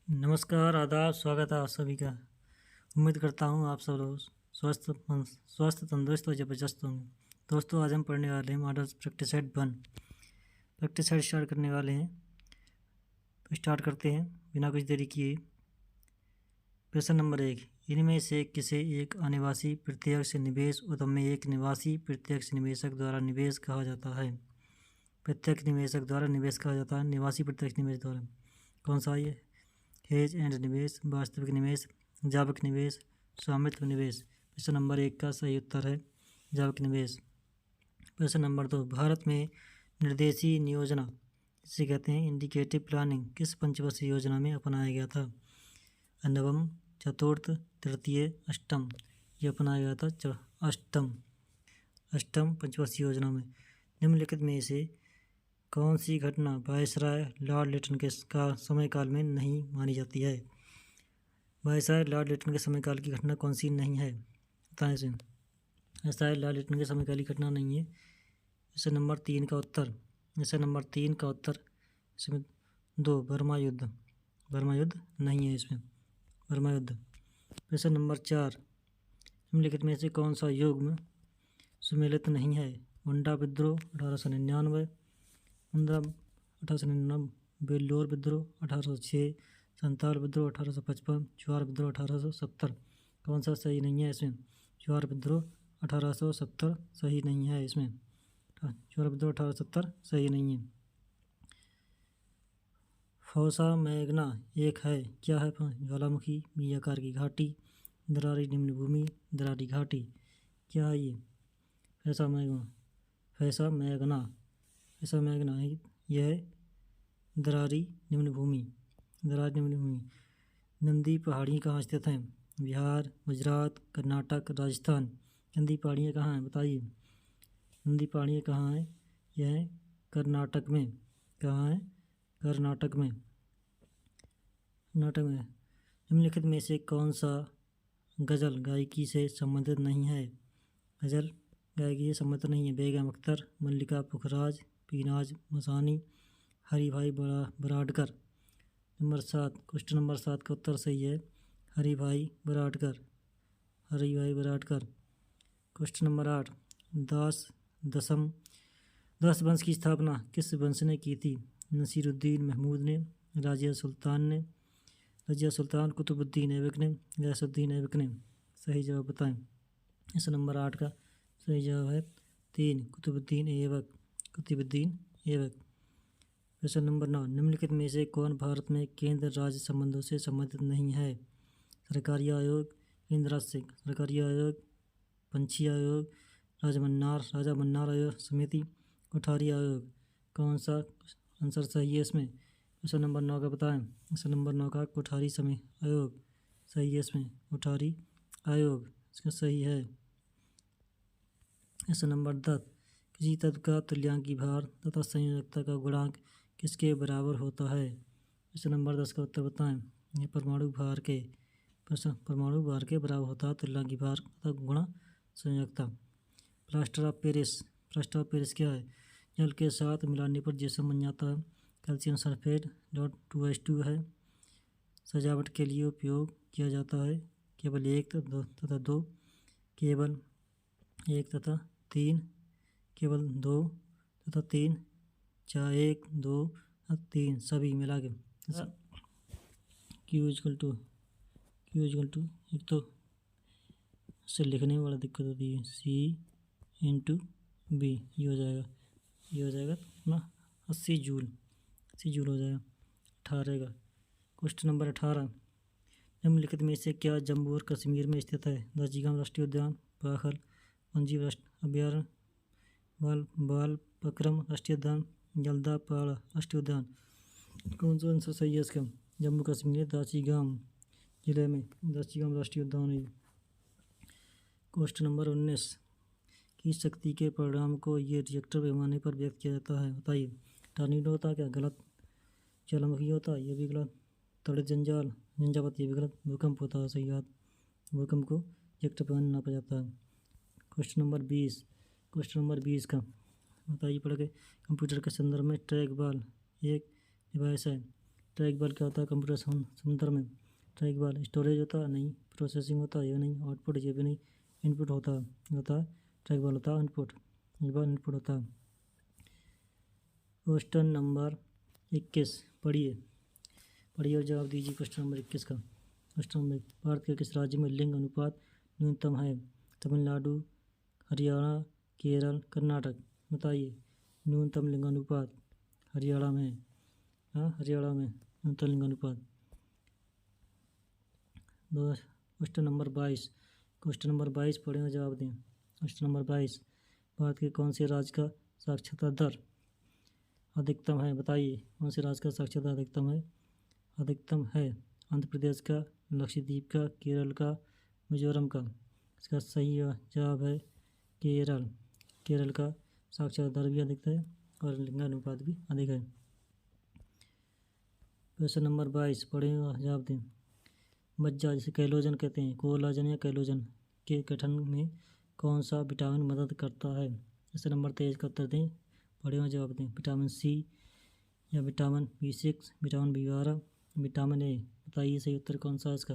नमस्कार, आदाब, स्वागत है आप सभी का। उम्मीद करता हूँ आप सब लोग स्वस्थ, तंदुरुस्त और ज़बरदस्त होंगे। दोस्तों, आज हम पढ़ने वाले हैं model practice set 1। Practice set start करने वाले हैं, तो स्टार्ट करते हैं बिना कुछ देरी किए। प्रश्न नंबर 1, इनमें से किसे एक अनिवासी प्रत्यक्ष निवेश उद्यम में एक निवासी प्रत्यक्ष निवेशक द्वारा निवेश कहा जाता है? प्रत्यक्ष निवेशक द्वारा निवेश कहा जाता है, निवासी प्रत्यक्ष निवेश द्वारा। कौन सा ये? हेज एंड निवेश, वास्तविक निवेश, जावक निवेश, स्वामित्व निवेश। प्रश्न नंबर 1 का सही उत्तर है जावक निवेश। प्रश्न नंबर 2, भारत में निर्देशीय नियोजन जिसे कहते हैं इंडिकेटिव प्लानिंग किस पंचवर्षीय योजना में अपनाया गया था? नवम, चतुर्थ, तृतीय, अष्टम। ये अपनाया गया था अष्टम पंचवर्षीय योजना में। निम्नलिखित में से कौन सी घटना वायसराय लॉर्ड लिटन के समयकाल में नहीं मानी जाती है? वायसराय लॉर्ड लिटन के समयकाल की घटना कौन सी नहीं है? बताएं इसे। वायसराय लॉर्ड लिटन के समयकाल की घटना नहीं है। इसे नंबर 3 का उत्तर। इसमें 2, बर्मा युद्ध नहीं है इसमें, बर्मा युद्ध। प्रश्न नंबर 4, निम्नलिखित में से कौन सा युग्म सुमेलित नहीं है? मुंडा विद्रोह 1899, 1899, बेल्लोर विद्रोह 1806, संताल विद्रोह 1855, ज्वार विद्रोह 1870। कौन सा सही नहीं है इसमें? ज्वार विद्रोह 1870 सही नहीं है इसमें। ज्वार विद्रोह 1870 सही नहीं है। फौसा मैग्ना एक है, क्या है? ज्वालामुखी, मी आकार की घाटी, दरारी निम्न भूमि, दरारी घाटी। क्या है ये? फैसा मैग्ना है। यह है दरारी निम्न भूमि। नंदी पहाड़ी कहाँ स्थित हैं? बिहार, गुजरात, कर्नाटक, राजस्थान। नंदी पहाड़ियाँ कहाँ हैं बताइए? नंदी पहाड़ियाँ कहाँ हैं? यह है कर्नाटक में। कहाँ है? कर्नाटक में। निम्नलिखित में से कौन सा गज़ल गायकी से संबंधित नहीं है? गज़ल गायकी से संबंधित नहीं है। बेगम अख्तर, मल्लिका पुखराज, पीनाज मसानी, हरि भाई बराडकर। क्वेश्चन नंबर 7 का उत्तर सही है हरि भाई बराडकर। क्वेश्चन नंबर 8, दास वंश की स्थापना किस वंश ने की थी? नसीरुद्दीन महमूद ने, रजिया सुल्तान, कुतुबुद्दीन ऐबक ने, गयासुद्दीन ऐबक ने। सही जवाब बताएं। इस नंबर 8 का सही जवाब है 3, कुतुबुद्दीन ऐबक। प्रश्न नंबर 9, निम्नलिखित में से कौन भारत में केंद्र राज्य संबंधों से संबंधित नहीं है? सरकारी आयोग, केंद्र राज्य सरकारी आयोग, पंछी आयोग, राजा मन्नार आयोग समिति, कोठारी आयोग। कौन सा आंसर सही है इसमें? क्वेश्चन नंबर 9 का बताएं। क्वेश्चन नंबर 9 का कोठारी आयोग सही है इसमें, कोठारी आयोग इसका सही है। क्वेश्चन नंबर 10, किसी तत्व का तुल्यांकी भार तथा संयोजकता का गुणांक किसके बराबर होता है? क्वेश्चन नंबर 10 का उत्तर बताएं। ये परमाणु भार के बराबर होता है तुल्यांकी भार तथा गुणा संयोजकता। प्लास्टर ऑफ पेरिस क्या है? जल के साथ मिलाने पर जिसम बन जाता है। कैल्शियम सल्फेट 2H2 है। सजावट के लिए उपयोग किया जाता है। केवल 1 तथा 2, केवल 1 तथा 3, केवल 2 तथा 3, 4, 1, 2, 3 सभी मिला के। Q = एक तो इससे लिखने में बड़ा दिक्कत होती है, C/B ये हो जाएगा अपना 80 जूल हो जाएगा 18 का। क्वेश्चन नंबर 18, निम्नलिखित में से क्या जम्मू और कश्मीर में स्थित है? दाजिगाम राष्ट्रीय उद्यान, पाखल वन्यजीव अभयारण्य, बालपक्रम राष्ट्रीय उद्यान, जल्दा पहाड़ राष्ट्रीय उद्यान। कौन सा आंसर सही है इसका? जम्मू कश्मीर दाजिगाम जिले में दाजिगाम राष्ट्रीय उद्यान है। क्वेश्चन नंबर 19, किस शक्ति के परिणाम को ये रिएक्टर पैमाने पर व्यक्त किया जाता है बताइए? टॉर्नेडो होता क्या? गलत। ज्वालामुखी होता, ये भी गलत। तड़ित झंझावात, ये भी गलत। भूकंप होता है, सही बात। भूकंप को रिएक्टर पैमाने नापा जाता है। क्वेश्चन नंबर 20 का बताइए पढ़ के। कंप्यूटर के संदर्भ में ट्रैक बॉल एक डिवाइस है। ट्रैकबॉल क्या होता है कंप्यूटर समुद्र में? ट्रैकबॉल स्टोरेज होता है नहीं, प्रोसेसिंग होता है ये नहीं, आउटपुट ये भी नहीं, इनपुट होता है ट्रैकबॉल होता है इनपुट, इनपुट होता है। क्वेश्चन नंबर 21 पढ़िए और जवाब दीजिए क्वेश्चन नंबर 21 का। क्वेश्चन नंबर, भारत के किस राज्य में लिंग अनुपात न्यूनतम है? तमिलनाडु, हरियाणा, केरल, कर्नाटक। बताइए न्यूनतम लिंग अनुपात हरियाणा में, हरियाणा में न्यूनतम लिंग अनुपात। क्वेश्चन नंबर 22 पढ़ें और जवाब दें। क्वेश्चन नंबर 22, भारत के कौन से राज्य का साक्षरता दर अधिकतम है? बताइए कौन से राज्य का साक्षरता अधिकतम है? आंध्र प्रदेश का, लक्षद्वीप का, केरल का, मिजोरम का। इसका सही जवाब है केरल का साक्षरता दर भी अधिक है और लिंगानुपात भी अधिक है। क्वेश्चन नंबर 22 पढ़ें और जवाब दें। मज्जा जिसे कैलोजन कहते हैं, कोलाजन या कैलोजन के गठन में कौन सा विटामिन मदद करता है? क्वेश्चन नंबर 23 का उत्तर दें, पढ़ें और जवाब दें। विटामिन सी या vitamin B6, vitamin B12, vitamin A. बताइए सही उत्तर कौन सा है इसका?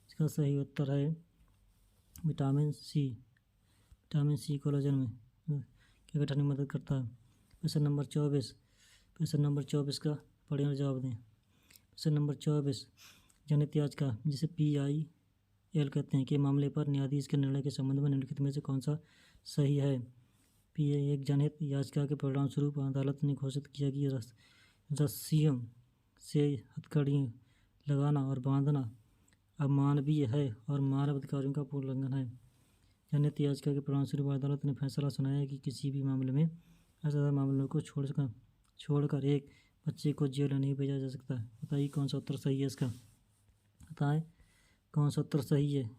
इसका सही उत्तर है vitamin C. Vitamin C collagen में क्या गठन में मदद करता है। क्वेश्चन नंबर 24 का पढ़ें और जवाब दें। क्वेश्चन नंबर 24, जनहित याचिका जिसे PIL कहते हैं के मामले पर न्यायाधीश के निर्णय के संबंध में निम्नलिखित में से कौन सा सही है? एक जनहित याचिका के परिणाम स्वरूप अदालत ने घोषित किया कि रस्सियों से हथकड़ी लगाना और बांधना अमानवीय है और मानव अधिकारों का पूर्ण उल्लंघन है। जनहित याचिका के परिणाम स्वरूप अदालत ने फैसला सुनाया कि किसी भी मामले में असाधारण मामलों को छोड़कर एक बच्चे को जेल नहीं भेजा जा सकता। बताइए कौन सा उत्तर सही है इसका? बताएं कौन सा उत्तर सही है,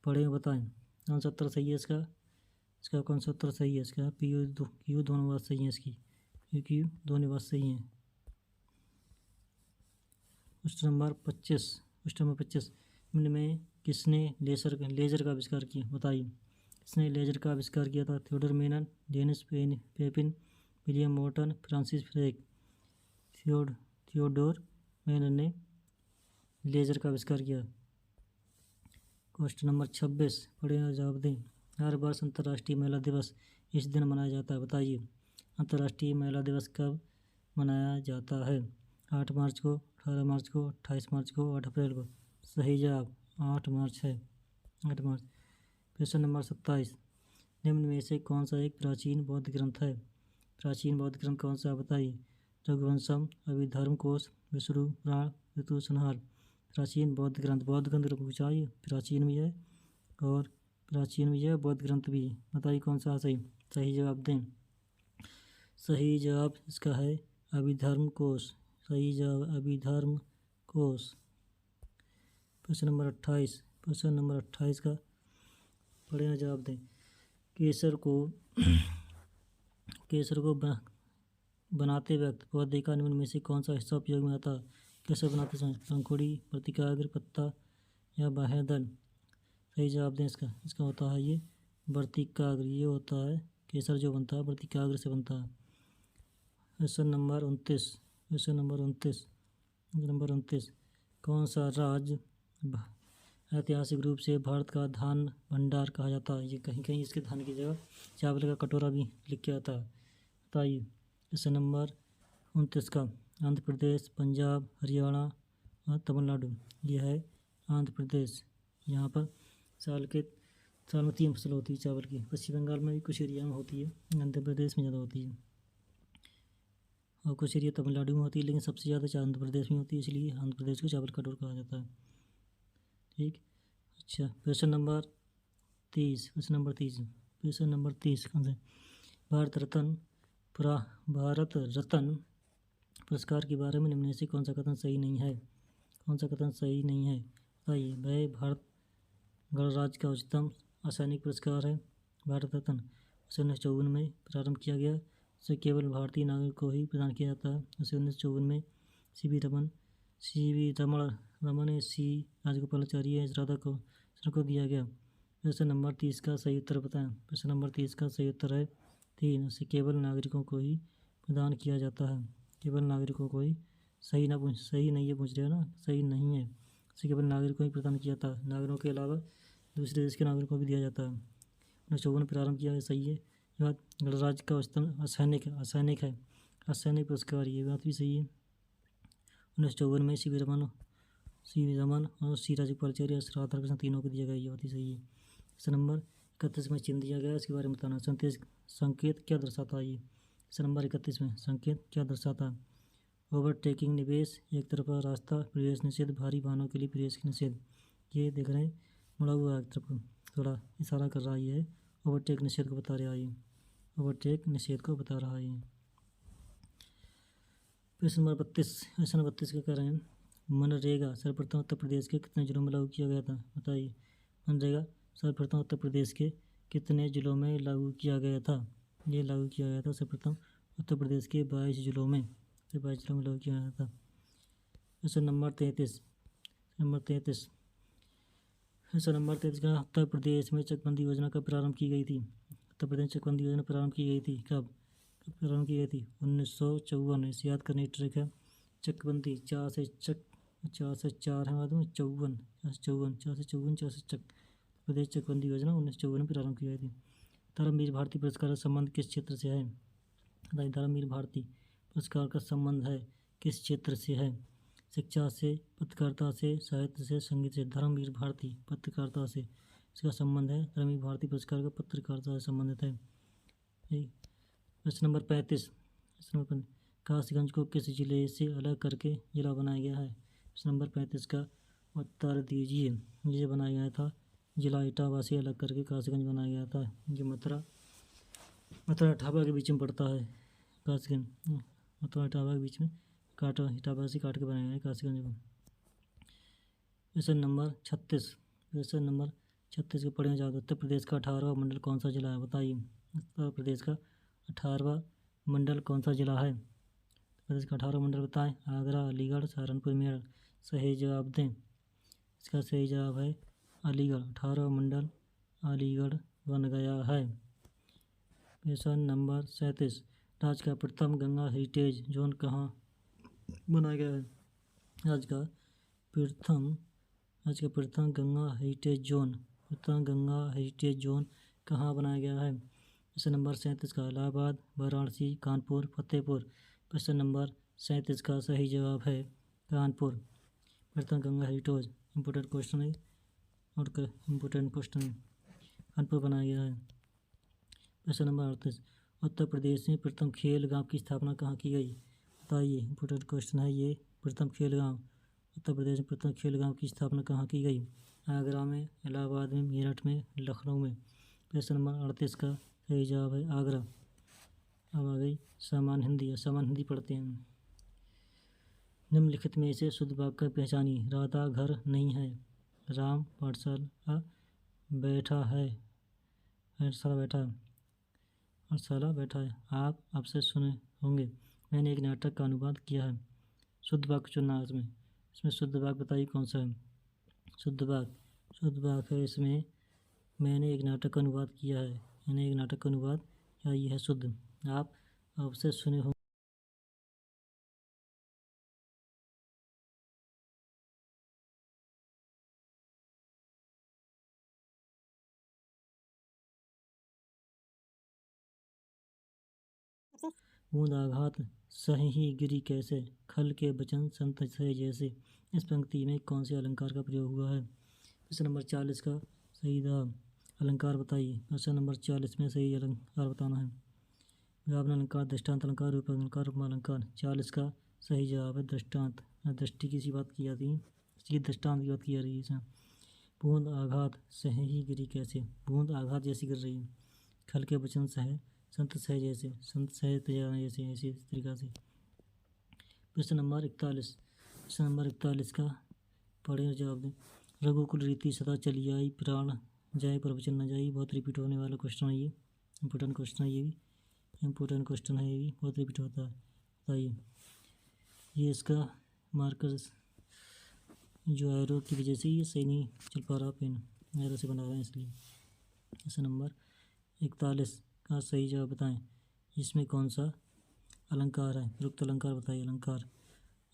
पढ़ें बताएं कौन सा उत्तर सही है इसका कौन सा उत्तर सही है इसका? क्यू दोनों बात सही है इसकी, क्यू दोनों बात सही हैं। क्वेश्चन नंबर 25 निम्न में किसने लेजर का आविष्कार किया? बताइए किसने लेजर का आविष्कार किया था? Theodore Maiman, Denis Papin, William Morton, Francis फ्रेक। थियोडोर मेनन ने लेजर का आविष्कार किया। क्वेश्चन नंबर 26 पढ़ें और जवाब दें। हर वर्ष अंतर्राष्ट्रीय महिला दिवस इस दिन मनाया जाता है। बताइए अंतर्राष्ट्रीय महिला दिवस कब मनाया जाता है? 8 मार्च को, 18 मार्च को, 28 मार्च को, 8 अप्रैल को। सही जवाब 8 मार्च है, 8 मार्च। क्वेश्चन नंबर 27, निम्न में से कौन सा एक प्राचीन बौद्ध ग्रंथ है? प्राचीन बौद्ध ग्रंथ कौन सा? बताइए रघुवंशम, अभिधर्म कोश, विष्णु पुराण, ऋतु संहार। प्राचीन बौद्ध ग्रंथ पूछा, ये प्राचीन भी है और बौद्ध ग्रंथ भी। बताइए कौन सा सही जवाब दें। सही जवाब इसका है अभिधर्म कोश। सही जवाब अभिधर्म कोश। क्वेश्चन नंबर 28 का पढ़ें और जवाब दें। केसर को बनाते वक्त पौधे का निम्न में से कौन सा हिस्सा उपयोग में आता है? केसर बनाते समय पंखुड़ी, वर्तिकाग्र, पत्ता या बाह्य दल। सही जवाब दें इसका होता है ये वर्तिकाग्र। ये होता है केसर जो बनता है वर्तिकाग्र से बनता है। क्वेश्चन नंबर 29 कौन सा राज्य ऐतिहासिक रूप से भारत का धान भंडार कहा जाता है? ये कहीं इसके धान की जगह चावल का कटोरा भी लिख के आता है। बताइए क्वेश्चन नंबर 29 का आंध्र प्रदेश, पंजाब, हरियाणा और तमिलनाडु। ये है आंध्र प्रदेश। यहाँ पर साल में 3 फसल होती है चावल की। पश्चिम बंगाल में भी कुछ एरिया में होती है, आंध्र प्रदेश में ज़्यादा होती है और कुछ एरिया तमिलनाडु में होती है, लेकिन सबसे ज़्यादा आंध्र प्रदेश में होती है, इसलिए आंध्र प्रदेश को चावल का कटोरा कहा जाता है। ठीक, अच्छा। क्वेश्चन नंबर 30 कौन से? भारत रत्न पुरस्कार के बारे में निम्न में से कौन सा कथन सही नहीं है? बताइए वह भारत गणराज्य का उच्चतम असैनिक पुरस्कार है। भारत रत्न 1954 में प्रारंभ किया गया। इसे केवल भारतीय नागरिक को ही प्रदान किया जाता है। उसे 1954 में सी राजगोपालाचारी राधा को दिया गया। क्वेश्चन नंबर 30 का सही उत्तर बताएं। क्वेश्चन नंबर 30 का सही उत्तर है 3। उसे केवल नागरिकों को ही प्रदान किया जाता है। केवल नागरिकों को ही सही नहीं है पूछ रहे हो ना, सही नहीं है। इसे केवल नागरिकों ही प्रदान किया था, नागरिकों के अलावा दूसरे देश के नागरिकों को भी दिया जाता है। 1954 में प्रारंभ किया, सही है। ये बात गणराज्य का उच्चतम असैनिक है, असैनिक पुरस्कार, ये बात भी सही है। 1954 में सी वी रमन और सी राजगोपालाचारी श्राद्धार्घ्य तीनों को दिया गया, ये बात ही सही है। क्वेश्चन नंबर 31 में चिन्ह दिया गया, इसके बारे में बताना। संकेत क्या दर्शाता है ये? क्वेश्चन नंबर 31 में संकेत क्या दर्शाता है? ओवरटेकिंग निवेश, एक तरफा रास्ता, प्रवेश निषेध, भारी वाहनों के लिए प्रवेश निषेध। ये देख रहे हैं मुड़ा हुआ एक तरफ थोड़ा इशारा कर रहा है, ये ओवरटेक निषेध को बता रहा है, ये ओवरटेक निषेध को बता रहा है। प्रश्न नंबर 32 क्या कह रहे हैं? मनरेगा सर्वप्रथम उत्तर प्रदेश के कितने जिलों में लागू किया गया था, बताइए। मनरेगा सर्वप्रथम उत्तर प्रदेश के कितने जिलों में लागू किया गया था? ये लागू किया गया था सर्वप्रथम उत्तर प्रदेश के 22 जिलों में, 22 जिलों में लागू किया गया था। क्वेश्चन नंबर 33 का उत्तर प्रदेश में चकबंदी योजना कब प्रारंभ की गई थी? उत्तर प्रदेश में चकबंदी योजना प्रारंभ की गई थी कब प्रारंभ की गई थी? 1954। इसे याद करने की ट्रिक है। चकबंदी 4 से 4 है, बाद में 4 से चक प्रदेश चकबंदी योजना 1954 में प्रारंभ की गई थी। धर्मवीर भारती पुरस्कार का संबंध किस क्षेत्र से है? धर्मवीर भारती पुरस्कार का संबंध है किस क्षेत्र से है? शिक्षा से, पत्रकारिता से, साहित्य से, संगीत से। धर्मवीर भारती पत्रकारिता से इसका संबंध है। धर्मवीर भारती पुरस्कार का पत्रकारिता से संबंधित है। प्रश्न नंबर 35 कासगंज को किस जिले से अलग करके जिला बनाया गया है? प्रश्न नंबर 35 का उत्तर दीजिए। ये बनाया गया था जिला इटावा से अलग करके कासगंज बनाया गया था। ये मथुरा इटावा के बीच में पड़ता है कासगंज, मथुरा इटावा के बीच में इटावा से काट के बनाया गया है कासगंज को। क्वेश्चन नंबर 36 को पढ़ने जाओ। उत्तर प्रदेश का 18वां मंडल कौन सा जिला है, बताइए। उत्तर प्रदेश का 18वां मंडल कौन सा जिला है? उत्तर प्रदेश का 18वां मंडल बताएं। आगरा, अलीगढ़, सहारनपुर, मेरठ। सही जवाब दें। इसका सही जवाब है अलीगढ़। 18वां मंडल अलीगढ़ बन गया है। क्वेश्चन नंबर 37 राज्य का प्रथम गंगा हेरिटेज जोन कहाँ बनाया गया है? राज्य का प्रथम गंगा हेरिटेज जोन कहाँ बनाया गया है? क्वेश्चन नंबर 37 का इलाहाबाद, वाराणसी, कानपुर, फतेहपुर। क्वेश्चन नंबर 37 का सही जवाब है कानपुर। प्रथम गंगा हेरिटेज इम्पोर्टेंट क्वेश्चन है कानपुर बनाया गया है। क्वेश्चन नंबर 38 उत्तर प्रदेश में प्रथम खेल गांव की स्थापना कहाँ की गई, बताइए। इम्पोर्टेंट क्वेश्चन है ये। प्रथम खेल गांव, उत्तर प्रदेश में प्रथम खेल गांव की स्थापना कहाँ की गई? आगरा में, इलाहाबाद में, मेरठ में, लखनऊ में। क्वेश्चन नंबर 38 का सही जवाब है आगरा। अब आ गई सामान्य हिंदी पढ़ते हैं। निम्नलिखित में से शुद्ध वाक्य पहचानिए। राधा घर नहीं है, राम पाठशाला बैठा है, आप अब से सुने होंगे, मैंने एक नाटक का अनुवाद किया है। शुद्ध वाक्य चुनना है इसमें शुद्ध वाक्य बताइए कौन सा है। शुद्ध वाक्य है इसमें मैंने एक नाटक का अनुवाद किया है, या ये है शुद्ध। आप अब से सुने होंगे। बूंद आघात सही गिरी कैसे, खल के वचन संत सहे जैसे। इस पंक्ति में कौन से अलंकार का प्रयोग हुआ है? प्रश्न नंबर 40 का सही अलंकार बताइए। प्रश्न नंबर 40 में सही अलंकार बताना है। व्यापन अलंकार, दृष्टांत अलंकार, रूपक अलंकार, उपमा अलंकार। 40 का सही जवाब है दृष्टांत। दृष्टि की सी बात की जाती है, इसकी दृष्टांत की बात की जा रही है इसमें। बूंद आघात सही गिरी कैसे, बूंद आघात जैसी गिर रही है। खल के वचन सहे संत सहे जैसे, संत सहे जैसे, ऐसी तरीका से। प्रश्न नंबर 41 का पढ़े और जवाब दें। रघुकुल रीति सदा चली आई, प्राण जाए पर वचन न जाई। बहुत रिपीट होने वाला क्वेश्चन है ये, इम्पोर्टेंट क्वेश्चन है ये भी, बहुत रिपीट होता है। बताइए ये इसका मार्कर जो एरो की वजह से ये सही नहीं चल पा रहा, पेन एरो से बना रहे हैं इसलिए। प्रश्न नंबर 41 का सही जवाब बताएं। इसमें कौन सा अलंकार है, प्रयुक्त अलंकार बताइए।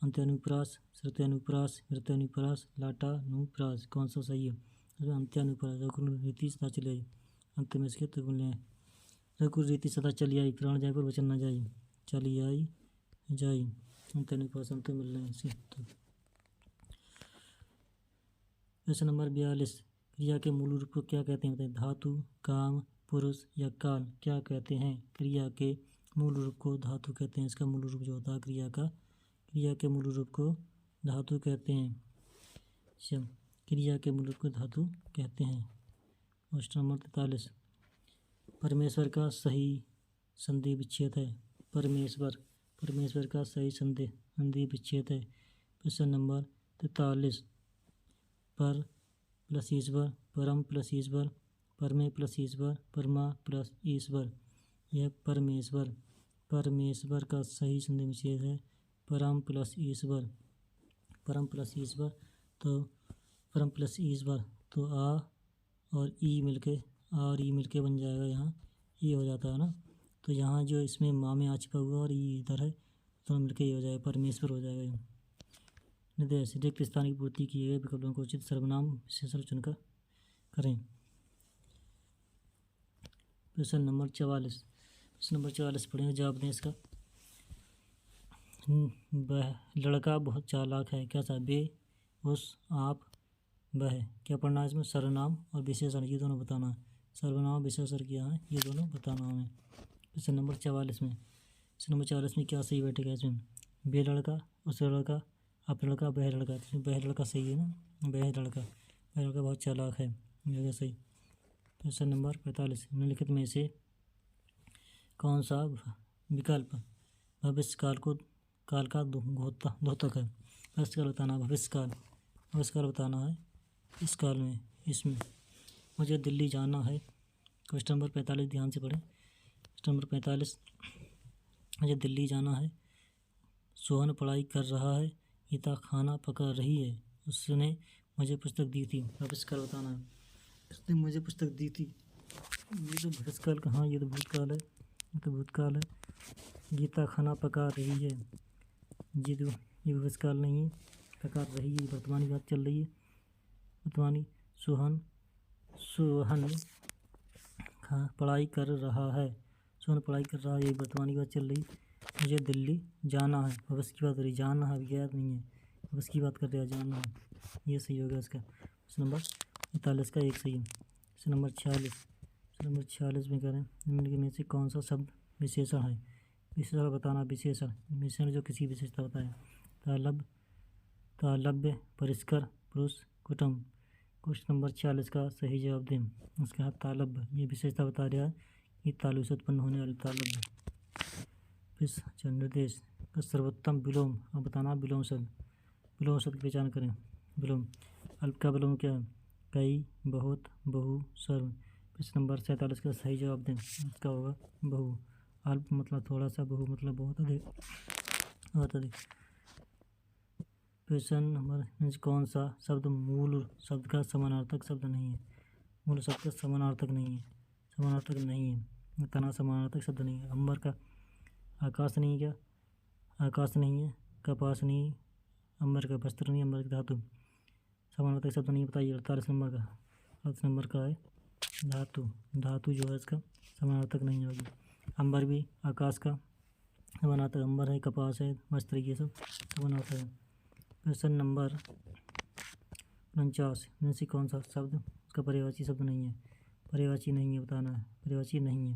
अंत्यानुप्रास, श्रुत्यानुप्रास, वृत्यानुप्रास, लाटानुप्रास। कौन सा सही है? अंत्यानुप्रास। रघुकुल रीति सदा चली आई, अंत में इसके त्रिगुण हैं। रघुकुल रीति सदा चली आई, प्राण जाए पर वचन न जाई, चली आई जाई, अंत्यानुप्रास। अंत मिल रहे हैं इसके। प्रश्न नंबर 42, क्रिया के मूल रूप को क्या कहते हैं? बताइए। धातु, काम, पुरुष या काल। क्या कहते हैं? क्रिया के मूल रूप को धातु कहते हैं। इसका मूल रूप जो होता है क्रिया के मूल रूप को धातु कहते हैं। क्रिया के मूल रूप को धातु कहते हैं। प्रश्न नंबर 43, परमेश्वर का सही संधि विच्छेद है। परमेश्वर का सही संधि विच्छेद है। प्रश्न नंबर 43, पर प्लस ईश्वर, परम प्लस ईश्वर, परमे प्लस ईश्वर, परमा प्लस ईश्वर। यह परमेश्वर का सही संधि विच्छेद है। परम प्लस ईश्वर तो आ और ई मिलके बन जाएगा। यहाँ ये हो जाता है ना, तो यहाँ जो इसमें माँ में आ छिपा हुआ और ये इधर है, तो मिलके ये हो जाएगा, परमेश्वर हो जाएगा। ये निर्देश, रिक्त स्थान की पूर्ति किए गए विकल्पों को उचित सर्वनाम विशेषण चुनकर करें। प्रश्न नंबर 44 पढ़ेंगे, जवाब दें इसका। वह लड़का बहुत चालाक है। क्या था? बे, उस, आप, वह। क्या पढ़ना है इसमें? सर्वनाम और विशेषण, ये दोनों बताना है। सर्वनाम विशेषण क्या है, ये दोनों बताना हमें। प्रश्न नंबर 44 में क्या सही बैठेगा इसमें? बे लड़का, उस लड़का, आप लड़का, वह लड़का। वह लड़का सही है ना, वह लड़का बहुत चालाक है, ये सही। प्रश्न नंबर 45, निम्नलिखित में से कौन सा विकल्प भविष्य काल का द्योतक है? भविष्य काल बताना है। इस काल में, इसमें मुझे दिल्ली जाना है। क्वेश्चन नंबर 45 ध्यान से पढ़ें। क्वेश्चन नंबर 45, मुझे दिल्ली जाना है। सोहन पढ़ाई कर रहा है। गीता खाना पका रही है। उसने मुझे पुस्तक दी थी। भविष्य काल बताना है। उसने मुझे पुस्तक दी थी, ये तो भविष्य काल कहाँ, ये तो भूतकाल है। गीता खाना पका रही है, ये भविष्य काल नहीं है। पका रही है, वर्तमान की बात चल रही है। वर्तमानी। सोहन पढ़ाई कर रहा है, ये वर्तमान की बात चल रही। मुझे दिल्ली जाना है, भविष्य की बात हो रही। जाना है अभी याद नहीं है, भविष्य की बात कर रहे हैं, जाना है। ये सही होगा इसका। प्रश्न नंबर 45 का एक सही है। प्रश्न नंबर 46 में करें, निम्नलिखित में से कौन सा शब्द विशेषण है? विशेषण बताना। विशेषण जो किसी विशेषता बताए। तालव्य, परिष्कर, पुरुष, कुटुंब। क्वेश्चन नंबर 46 का सही जवाब दें। उसका है तालव्य, ये विशेषता बता रहा है कि तालु से उत्पन्न होने वाले तालव्य। फिर निर्देश का सर्वोत्तम विलोम, अब बताना विलोम शब्द की पहचान करें। विलोम, अल्प का विलोम क्या है? कई, बहुत, बहु, सर्व। प्रश्न नंबर 47 का सही जवाब दें। इसका होगा बहु। अल्प मतलब थोड़ा सा, बहु मतलब बहुत अधिक। प्रश्न नंबर, कौन सा शब्द मूल शब्द का समानार्थक शब्द नहीं है? मूल शब्द का समानार्थक नहीं है। तना समानार्थक शब्द नहीं है। अंबर का आकाश नहीं है। क्या आकाश नहीं है? कपास नहीं, अंबर का वस्त्र नहीं, अंबर की धातु। समानार्थक शब्द नहीं बताइए। 48 नंबर का है धातु जो है इसका समानार्थक नहीं होगी। अंबर भी आकाश का समानार्थक, अंबर है, कपास है, वस्त्र, ये सब समानार्थक है। प्रश्न नंबर 49 में से कौन सा शब्द उसका पर्यायवाची शब्द नहीं है? पर्यायवाची नहीं है बताना है। पर्यायवाची नहीं है।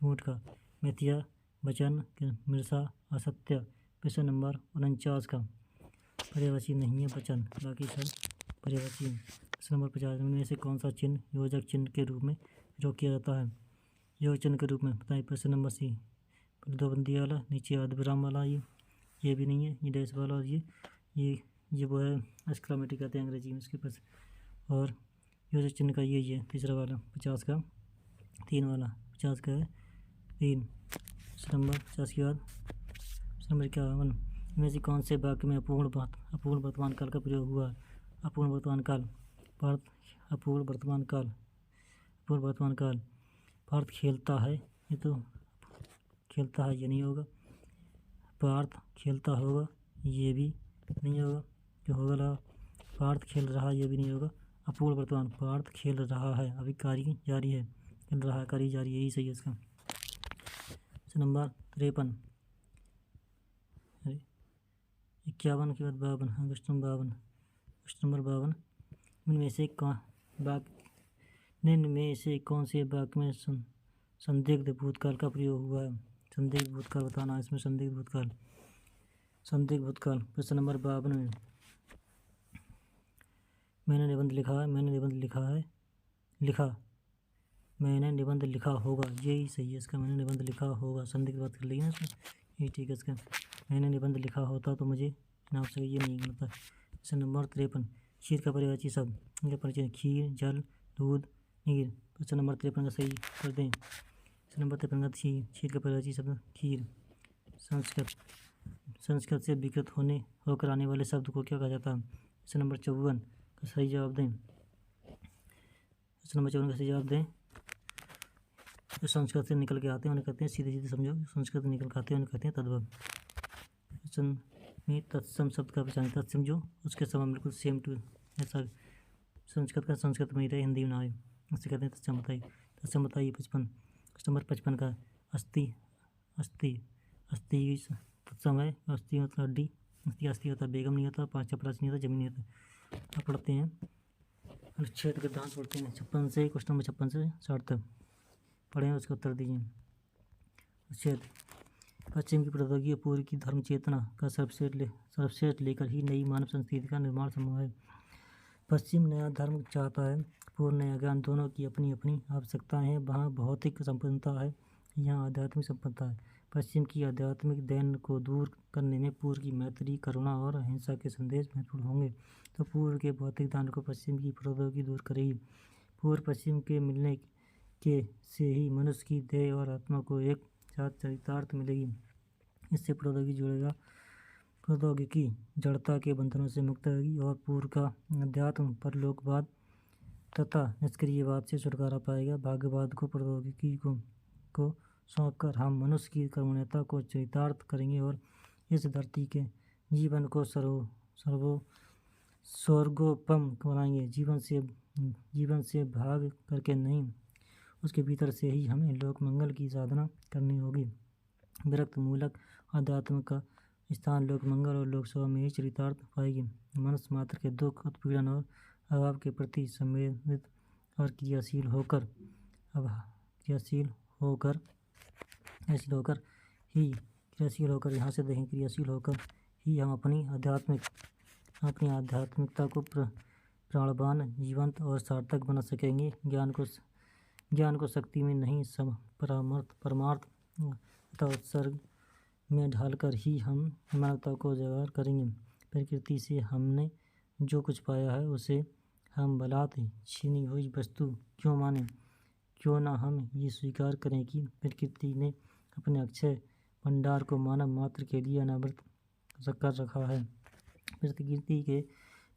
झूठ का मिथ्या, वचन, मृषा, असत्य। प्रश्न नंबर 49 का पर्यायवाची नहीं है वचन, बाकी सब पर्यायवाची है। प्रश्न नंबर 50 में से कौन सा चिन्ह योजक चिन्ह के रूप में प्रयोग किया जाता है? योजक चिन्ह के रूप में बताइए। प्रश्न नंबर सी, दो बंदी वाला, नीचे अर्धविराम वाला, ये भी नहीं है, ये डैश वाला, और ये वो है एक्सक्लेमेटरी कहते हैं अंग्रेजी में इसके पास। और योजक चिन्ह का यही है तीसरा वाला, 50 का 3 वाला, 50 का है 3। प्रश्न नंबर 50 के बाद प्रश्न नंबर 51 में से कौन से वाक्य में अपूर्ण वर्तमान काल का प्रयोग हुआ है? अपूर्ण वर्तमान काल पार्थ खेलता है, ये तो खेलता है, ये नहीं होगा। पार्थ खेलता होगा, ये भी नहीं होगा। क्या होगा? पार्थ खेल रहा, ये भी नहीं होगा। अपूर्ण वर्तमान, पार्थ खेल रहा है, अभी कार्य जारी है, खेल रहा है, कार्य जारी है, यही सही है इसका। क्वेश्चन नंबर 53, 51 के बाद 52। हाँ, क्वेश्चन नंबर 52, क्वेश्चन नंबर 52, निम्न में से कौन से वाक्य में संदिग्ध भूतकाल का प्रयोग हुआ है? संदिग्ध भूतकाल बताना, इसमें संदिग्ध भूतकाल। क्वेश्चन नंबर 52 में मैंने निबंध लिखा है, मैंने निबंध लिखा होगा, यही सही है इसका। मैंने निबंध लिखा होगा, संदिग्ध बात कर ली है इसमें, ये ठीक है इसका। मैंने निबंध लिखा होता तो मुझे नाम से ये नहीं होता। क्वेश्चन नंबर 53, क्षीर का पर्यायवाची शब्द, इनका परिचय। खीर, जल, दूध, नीर। क्वेश्चन नंबर 53 का सही कर दें। क्वेश्चन नंबर 53 का क्षीर का पर्यायवाची शब्द खीर। संस्कृत से विकृत होकर आने वाले शब्द को क्या कहा जाता है? क्वेश्चन नंबर 54 का सही जवाब दें। क्वेश्चन नंबर 54 का सही जवाब दें। जो संस्कृत से निकल के आते हैं उन्हें कहते हैं, सीधे समझो, संस्कृत निकल के आते हैं उन्हें कहते हैं तद्भव। क्वेश्चन में तत्सम शब्द का पहचान। तत्सम जो उसके समान बिल्कुल सेम टू, ऐसा संस्कृत का संस्कृत में ही रहे, हिंदी में ना आए, उसे कहते हैं तत्सम बताइए। 55। क्वेश्चन नंबर 55 का अस्थि तत्सम है। अस्थि मतलब हड्डी, अस्थि होता है बेगम नहीं होता, 5 चपरासी नहीं होता, जमीन नहीं होता। अब पढ़ते हैं अनुच्छेद के दांत पढ़ते हैं 56 से, क्वेश्चन नंबर 56 से 60 तक पढ़ें, उसका उत्तर दीजिए। अनुच्छेद, पश्चिम की प्रौद्योगिकी और पूर्व की धर्म चेतना का सर्वश्रेष्ठ लेकर ही नई मानव संस्कृति का निर्माण संभव है। पश्चिम नया धर्म चाहता है, पूर्व नया ज्ञान, दोनों की अपनी अपनी आवश्यकताएं हैं। वहाँ भौतिक संपन्नता है, यहाँ आध्यात्मिक संपन्नता है। पश्चिम की आध्यात्मिक दैन को दूर करने में पूर्व की मैत्री, करुणा और अहिंसा के संदेश महत्वपूर्ण होंगे, तो पूर्व के भौतिक दान को पश्चिम की प्रौद्योगिकी दूर करेगी। पूर्व पश्चिम के मिलने के से ही मनुष्य की देह और आत्मा को एक साथ चरितार्थ मिलेगी। इससे प्रौद्योगिकी जड़ता के बंधनों से मुक्त होगी और पूर्व का अध्यात्म परलोकवाद तथा निष्क्रियवाद से छुटकारा पाएगा। भाग्यवाद को प्रौद्योगिकी को सौंपकर हम मनुष्य की कर्मण्यता को चरितार्थ करेंगे और इस धरती के जीवन को स्वर्गोपम बनाएंगे। जीवन से भाग करके नहीं, उसके भीतर से ही हमें लोक मंगल की साधना करनी होगी। विरक्त मूलक अध्यात्म का स्थान लोक मंगल और लोक सेवा में ही चरितार्थ पाएगी। मनुष्य मात्र के दुख, उत्पीड़न और अभाव के प्रति संवेदित और क्रियाशील होकर यहाँ से देखें, क्रियाशील होकर ही हम अपनी आध्यात्मिकता को प्राणवान, जीवंत और सार्थक बना सकेंगे। ज्ञान को शक्ति में नहीं, परमार्थ तथा उत्सर्ग में ढालकर ही हम मानवता को उजागर करेंगे। प्रकृति से हमने जो कुछ पाया है उसे हम बलात् छीनी हुई वस्तु क्यों माने? क्यों ना हम ये स्वीकार करें कि प्रकृति ने अपने अक्षय भंडार को मानव मात्र के लिए अनावृत कर रखा है। प्रकृति के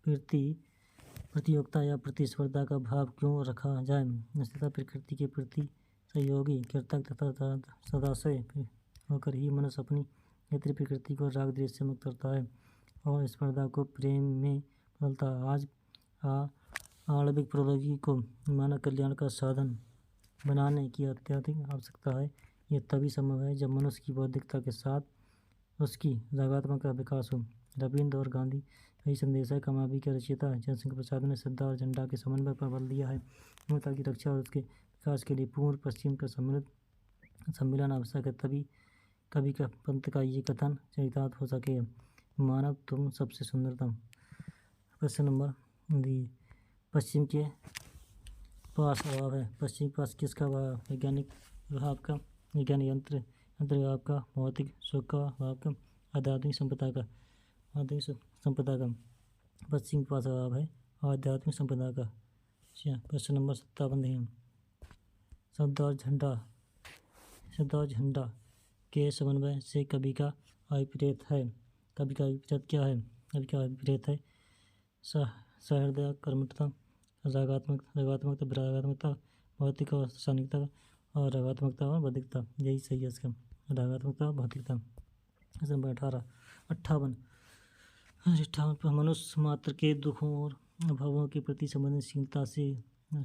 प्रति प्रतियोगिता या प्रतिस्पर्धा का भाव क्यों रखा जाए? निश्चितः प्रकृति के प्रति सहयोगी, कृतज्ञ तथा सदाशय होकर ही मनुष्य अपनी नेत्री प्रकृति को राग द्वेष से मुक्त करता है और स्पर्धा को प्रेम में बदलता है। आज आणविक प्रौद्योगिकी को मानव कल्याण का साधन बनाने की अत्यधिक आवश्यकता है। यह तभी संभव है जब मनुष्य की बौद्धिकता के साथ उसकी रागात्मक का विकास हो। रविंद्र और गांधी यही संदेश है। कमाबी के रचयिता जयशंकर प्रसाद ने श्रद्धा और झंडा के समन्वय पर बल दिया है। मानवता की रक्षा और उसके विकास के लिए पूर्व पश्चिम का सम्मिलन आवश्यक है, तभी कवि का पंत का ये कथन चरितार्थ हो सके, मानव तुम सबसे सुंदरतम। क्वेश्चन नंबर दी, पश्चिम के पास अभाव है। पश्चिम के पास किसका अभाव? वैज्ञानिक प्रभाव का, वैज्ञानिक यंत्र प्रभाव का, भौतिक सुख का अभाव का, आध्यात्मिक संपदा का। पश्चिम के पास अभाव है आध्यात्मिक संपदा का। क्वेश्चन नंबर 57 है। शब्द और झंडा के समन्वय से कवि का अभिप्रेत है। कवि का अभिप्रेत क्या है? कवि का अभिप्रेत है सहृदय, कर्मठता, रागात्मकता, विरागात्मकता, भौतिक और रासायनिकता और रागात्मकता और बौद्धिकता। यही सही है इसका, रागात्मकता और भौतिकता। क्वेश्चन नंबर 58, 58 पर मनुष्य मात्र के दुखों और अभावों के प्रति संवेदनशीलता से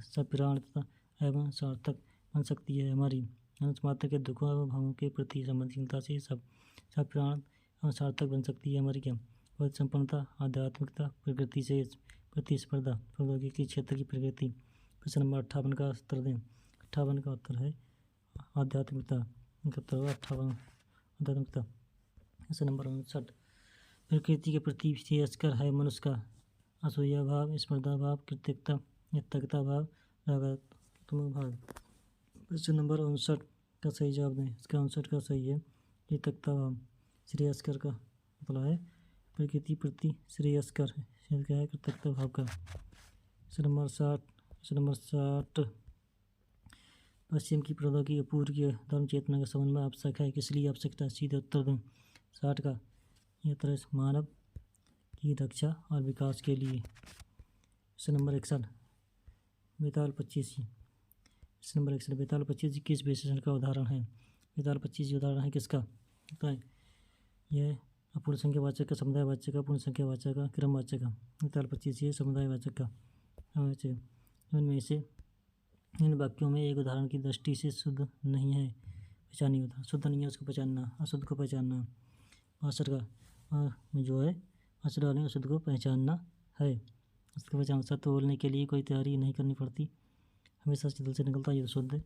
सप्राण तथा एवं सार्थक बन सकती है। हमारी मनुष्य मात्र के दुखों एवं अभावों के प्रति संवेदनशीलता से सप्राण एवं सार्थक बन सकती है हमारी क्या बहुत संपन्नता, आध्यात्मिकता, प्रकृति से प्रतिस्पर्धा, प्रौद्योगिकी क्षेत्र की प्रगति। प्रश्न नंबर 58 का उत्तर दें। 58 का उत्तर है आध्यात्मिकता। उत्तर होगा 58 आध्यात्मिकता। प्रश्न नंबर 59 प्रकृति के प्रति तिरस्कार है मनुष्य का असूया भाव, स्पर्धा भाव, कृतज्ञता, यज्ञता भाव, रागात्मक भाव। प्रश्न नंबर 59 का सही जवाब दें। इसका 59 का सही है कृतज्ञता भाव। श्रेयस्कर का मतलब है प्रकृति प्रति श्रेयस्कर है क्या है कृतज्ञता भाव का। प्रश्न नंबर 60 पश्चिम की प्रौद्योगिकी पूर्व की धर्म चेतना का समन्वय आवश्यक है किस लिए आवश्यकता सीधे उत्तर दें। 60 का यह तरह मानव की रक्षा और विकास के लिए। प्रश्न नंबर 61 बेताल 25 प्रश्न नंबर 61 बेताल 25 किस विशेषण का उदाहरण है। बेताल 25 उदाहरण है किसका होता है यह अपूर्ण संख्यावाचक का, समुदायवाचक का, पूर्ण संख्यावाचक का, क्रमवाचक का। बेताल 25 ये समुदायवाचक का इनमें से इन वाक्यों में एक उदाहरण की दृष्टि से शुद्ध नहीं है पहचान नहीं होता। शुद्ध नहीं है उसको पहचानना, अशुद्ध को पहचानना। 62 का जो है अशुद्ध वाले अशुद्ध को पहचानना है उसको पहचान। सत्य बोलने के लिए कोई तैयारी नहीं करनी पड़ती, हमेशा दिल से निकलता ये शुद्ध।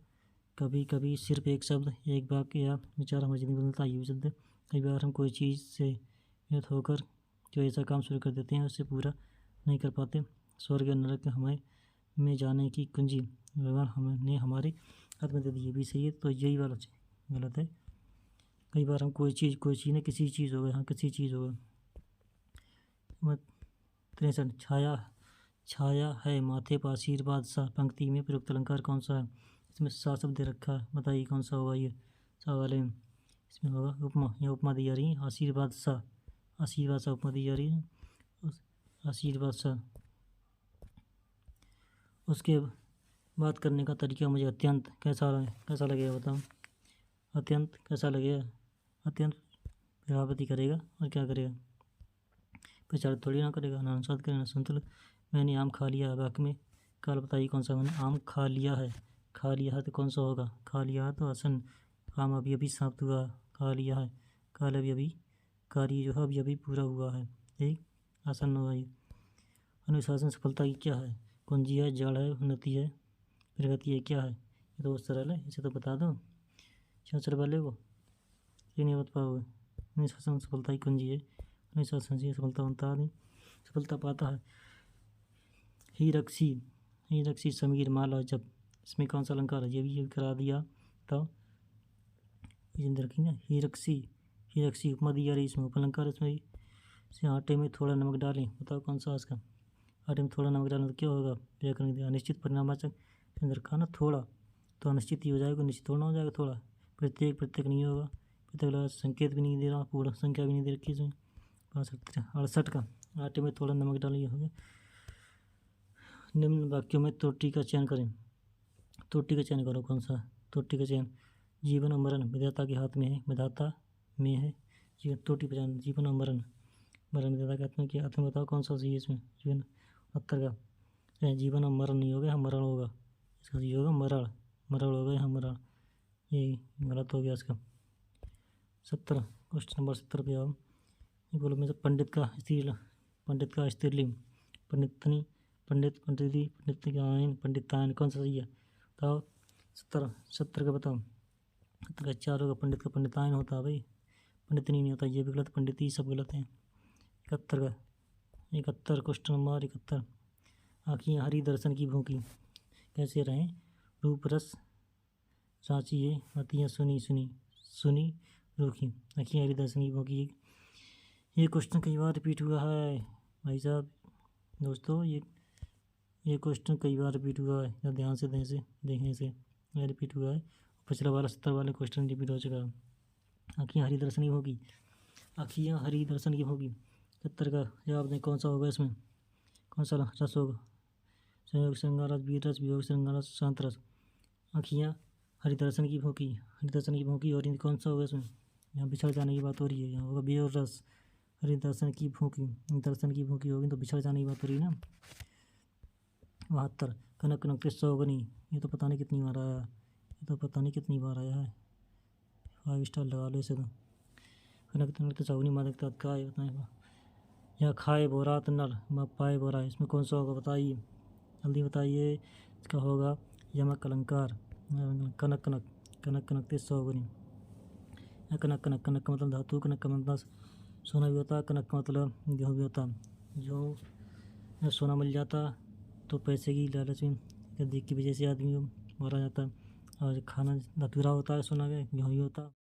कभी कभी सिर्फ एक शब्द, एक वाक्य या विचार हमारी जिंदगी बदलता ये शुद्ध। कई बार हम कोई चीज़ से युक्त होकर जो ऐसा काम शुरू कर देते हैं उससे पूरा नहीं कर पाते। स्वर्ग या नरक हमें में जाने की कुंजी भगवान हमने हमारे हाथ में दे दी, ये भी सही है तो यही वाला गलत है। कई बार हम कोई चीज़ ना किसी चीज़ हो गया, हाँ किसी चीज़ हो गया। 63 छाया है माथे पर आशीर्वाद सा पंक्ति में प्रयुक्त अलंकार कौन सा है। इसमें सा शब्द दे रखा है, बताइए कौन सा होगा ये सा वाले में। इसमें होगा उपमा, यह उपमा दी जा रही है आशीर्वाद सा उपमा दी जा रही है आशीर्वाद सा। उसके बात करने का तरीका मुझे अत्यंत कैसा लगेगा बताओ। अत्यंत कैसा लगेगा, अत्यंत प्रभावित करेगा और क्या करेगा प्रचारित थोड़ी ना करेगा, ना अनुसाद करेगा ना संतुलित। मैंने आम खा लिया है वाक्य में काल बताइए कौन सा मैंने आम खा लिया है तो कौन सा होगा। खा लिया है तो आसन, काम अभी अभी समाप्त हुआ, खा लिया है काल अभी अभी, कार्य जो है अभी अभी पूरा हुआ है, ठीक आसन होगा ये। अनुशासन सफलता की क्या है, कुंजी है, जड़ है, उन्नति है, प्रगति है, क्या है। ये तो बहुत सरल है, इसे तो बता दो 66 वाले को, ये नहीं बता पाओगे। अनुशासन सफलता की कुंजी है, अनुशासन से सफलता बनता है, सफलता पाता है। हीरक्षी समीर माला जब, इसमें कौन सा अलंकार है, ये भी करा दिया तो रखेंगे। हीरक्षी उपमा दी जा रही, इसमें उपलंकार, इसमें से आटे में थोड़ा नमक डालें, बताओ कौन सा इसका। आटे में थोड़ा नमक डालें तो क्या होगा, व्याकरण दिया अनिश्चित परिणामवाचक। रखा ना थोड़ा तो अनिश्चित ही हो जाएगा, निश्चित थोड़ा ना हो जाएगा। थोड़ा प्रत्येक नहीं होगा, प्रत्येक लगा संकेत भी नहीं दे रहा, पूर्ण संख्या भी नहीं दे रखी इसमें। 68 का आटे में थोड़ा नमक डालें हो गया। निम्न वाक्यों में त्रुटि का चयन करें, त्रुटि का चयन करो कौन सा। त्रुटि का चयन, जीवन और मरण विधाता के हाथ में है, विधाता में है जीवन। त्रुटि पहचान, जीवन और मरण विधाता के हाथ में, क्या हाथ में बताओ कौन सा सही है इसमें। जीवन 70 का जीवन और मरण नहीं होगा, मरण होगा, इसका सही होगा मरण होगा यहाँ मरण, ये गलत हो गया इसका। 70 क्वेश्चन नंबर 70 पे आओ। ये बोलो में से पंडित का स्त्रीलिंग, पंडितनी, पंडितायन कौन सा सही है बताओ। 70 का बताओ। 70 का 4 होगा, पंडित का पंडितायन होता है भाई, पंडितनी नहीं होता, ये भी गलत, पंडित सब गलत हैं। 71 क्वेश्चन नंबर 71 आँखियाँ हरी दर्शन की भूखी कैसे रहें, रूप रस साँचिए, मतियाँ सुनी रूखी, आँखियाँ हरी दर्शन की भूखी। ये क्वेश्चन कई बार रिपीट हुआ है भाई साहब दोस्तों, ये क्वेश्चन कई बार रिपीट हुआ है, या ध्यान से देखें इसे, रिपीट हुआ है। पिछला वाला 70 वाले क्वेश्चन रिपीट हो चुका है। आँखियाँ हरी दर्शन की होगी, आँखियाँ हरी दर्शन की होगी। 70 का जवाब दें कौन सा होगा, इसमें कौन सा रस होगा। संयोग श्रृंगार रस, वीर रस, वियोग श्रृंगार रस, शांत रस। आँखियाँ हरी दर्शन की भूखी और कौन सा होगा इसमें, यहाँ बिछड़ जाने की बात हो रही है, यहाँ होगा वियोग रस, अरे दर्शन की भूखी होगी तो बिछड़ जाने की बात हो रही ना। 72 कनक कनकते सौगनी, ये तो पता नहीं कितनी बार आया है। 5 स्टार लगा लो इसे तो। कनक कनकते सौगनी मादकता काय बताएगा। या खाए बोरात नर म पाए बोरा, इसमें कौन सा होगा बताइए, जल्दी बताइए। इसका होगा यमक अलंकार। कनक कनक कनकते सौगनी। कनक कनक का मतलब धातु, कनक का मतलब सोना भी होता, कनक का मतलब गेहूँ भी होता। जो सोना मिल जाता तो पैसे की लालच में देख की वजह से आदमी को मारा जाता, और खाना धतूरा होता है सोना का, गेहूँ भी होता।